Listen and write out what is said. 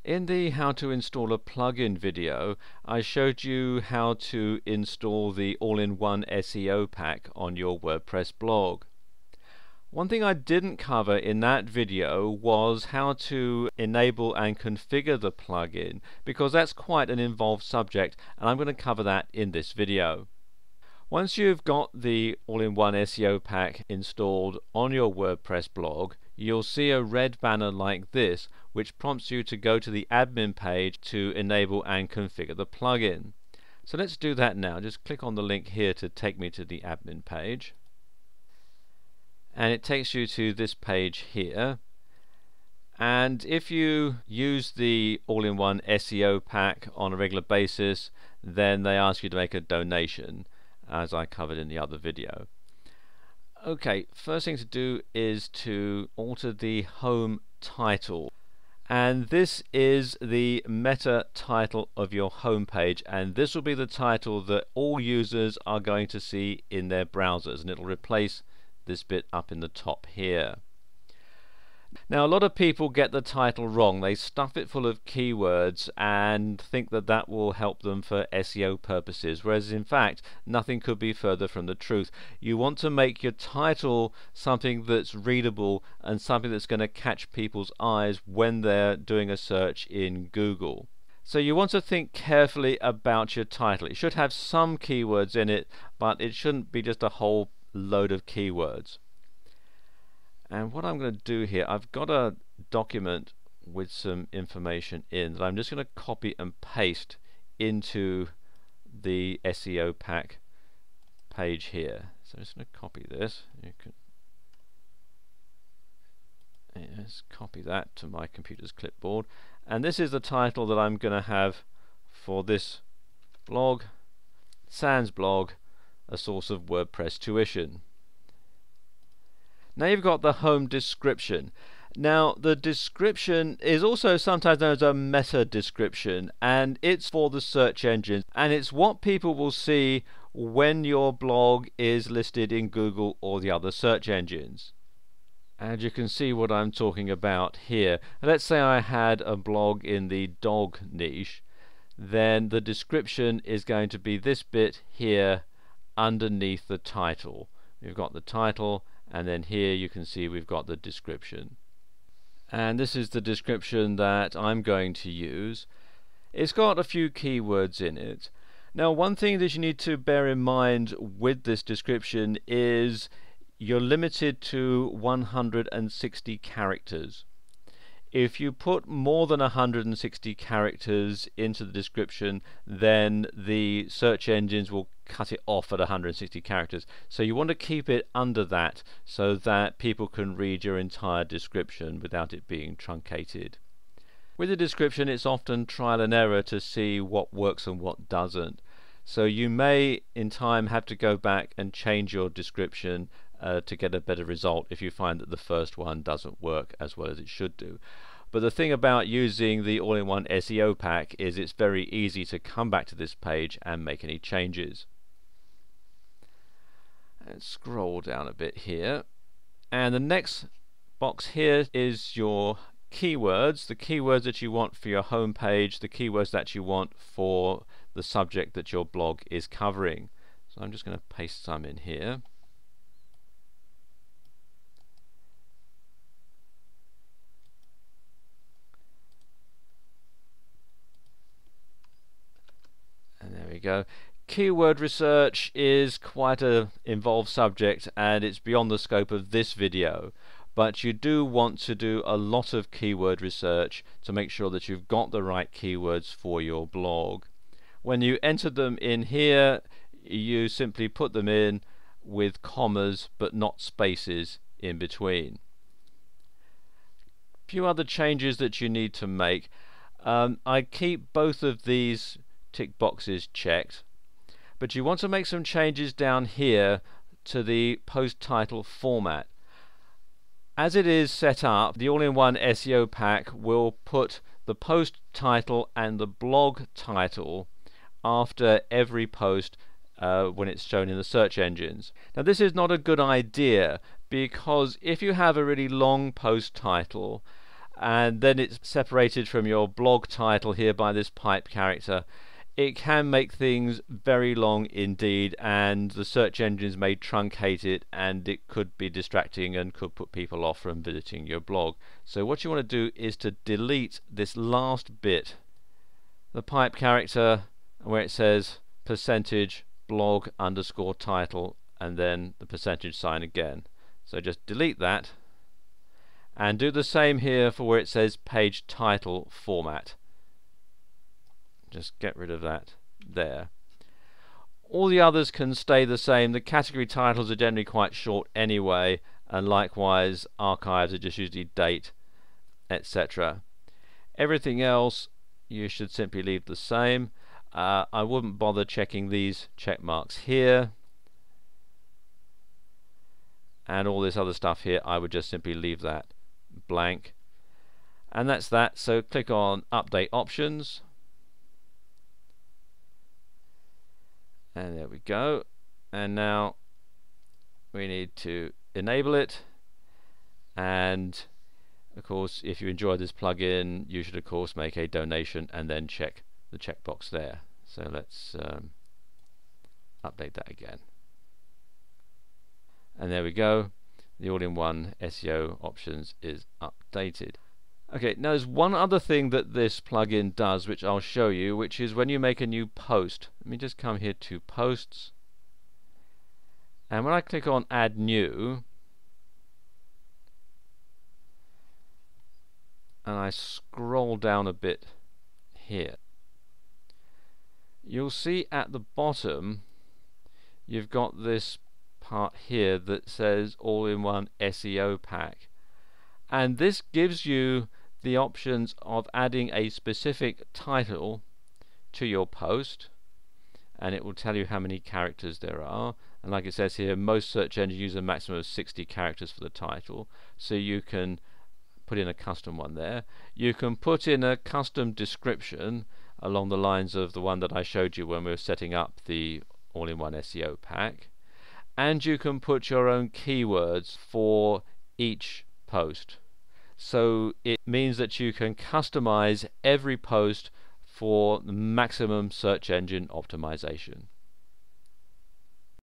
In the how to install a plugin video, I showed you how to install the All-in-One SEO pack on your WordPress blog. One thing I didn't cover in that video was how to enable and configure the plugin, because that's quite an involved subject, and I'm going to cover that in this video. Once you've got the All-in-One SEO pack installed on your WordPress blog, you'll see a red banner like this, which prompts you to go to the admin page to enable and configure the plugin. So let's do that now. Just click on the link here to take me to the admin page. And it takes you to this page here. And if you use the All-in-One SEO pack on a regular basis, then they ask you to make a donation, as I covered in the other video. Okay, first thing to do is to alter the home title, and this is the meta title of your home page, and this will be the title that all users are going to see in their browsers, and it'll replace this bit up in the top here. Now, a lot of people get the title wrong. They stuff it full of keywords and think that that will help them for SEO purposes, whereas in fact nothing could be further from the truth. You want to make your title something that's readable and something that's going to catch people's eyes when they're doing a search in Google. So you want to think carefully about your title. It should have some keywords in it, but it shouldn't be just a whole load of keywords. And what I'm going to do here, I've got a document with some information in that I'm just going to copy and paste into the SEO pack page here. So I'm just going to copy this. You can just copy that to my computer's clipboard. And this is the title that I'm going to have for this blog, Sans blog, a source of WordPress tuition. Now you've got the home description. Now the description is also sometimes known as a meta description, and it's for the search engines, and it's what people will see when your blog is listed in Google or the other search engines. And you can see what I'm talking about here. Let's say I had a blog in the dog niche, then the description is going to be this bit here underneath the title. We've got the title, and then here you can see we've got the description. And this is the description that I'm going to use. It's got a few keywords in it. Now, one thing that you need to bear in mind with this description is you're limited to 160 characters. If you put more than 160 characters into the description, then the search engines will cut it off at 160 characters. So you want to keep it under that so that people can read your entire description without it being truncated. With the description, it's often trial and error to see what works and what doesn't. So you may in time have to go back and change your description to get a better result if you find that the first one doesn't work as well as it should do. But the thing about using the All-in-One SEO pack is it's very easy to come back to this page and make any changes. Let's scroll down a bit here, and the next box here is your keywords, the keywords that you want for your home page, the keywords that you want for the subject that your blog is covering. So I'm just going to paste some in here. And there we go. Keyword research is quite an involved subject, and it's beyond the scope of this video, but you do want to do a lot of keyword research to make sure that you've got the right keywords for your blog. When you enter them in here, you simply put them in with commas but not spaces in between. A few other changes that you need to make. I keep both of these tick boxes checked, but you want to make some changes down here to the post title format. As it is set up, the All-in-One SEO pack will put the post title and the blog title after every post when it's shown in the search engines. Now, this is not a good idea, because if you have a really long post title and then it's separated from your blog title here by this pipe character. It can make things very long indeed, and the search engines may truncate it, and it could be distracting and could put people off from visiting your blog. So what you want to do is to delete this last bit, the pipe character where it says percentage blog underscore title and then the percentage sign again. So just delete that, and do the same here for where it says page title format. Just get rid of that there. All the others can stay the same. The category titles are generally quite short anyway, and likewise archives are just usually date, etc. Everything else you should simply leave the same. I wouldn't bother checking these check marks here, and all this other stuff here I would just simply leave that blank, and that's that. So click on update options, and there we go. And now we need to enable it, and of course if you enjoy this plugin you should of course make a donation and then check the checkbox there. So let's update that again, and there we go. The all-in-one SEO options is updated. Okay, now there's one other thing that this plugin does which I'll show you, which is when you make a new post. Let me just come here to posts, and when I click on add new and I scroll down a bit here, you'll see at the bottom you've got this part here that says all-in-one SEO pack, and this gives you the options of adding a specific title to your post, and it will tell you how many characters there are. And like it says here, most search engines use a maximum of 60 characters for the title, so you can put in a custom one there. You can put in a custom description along the lines of the one that I showed you when we were setting up the all-in-one SEO pack, and you can put your own keywords for each post. So it means that you can customize every post for the maximum search engine optimization.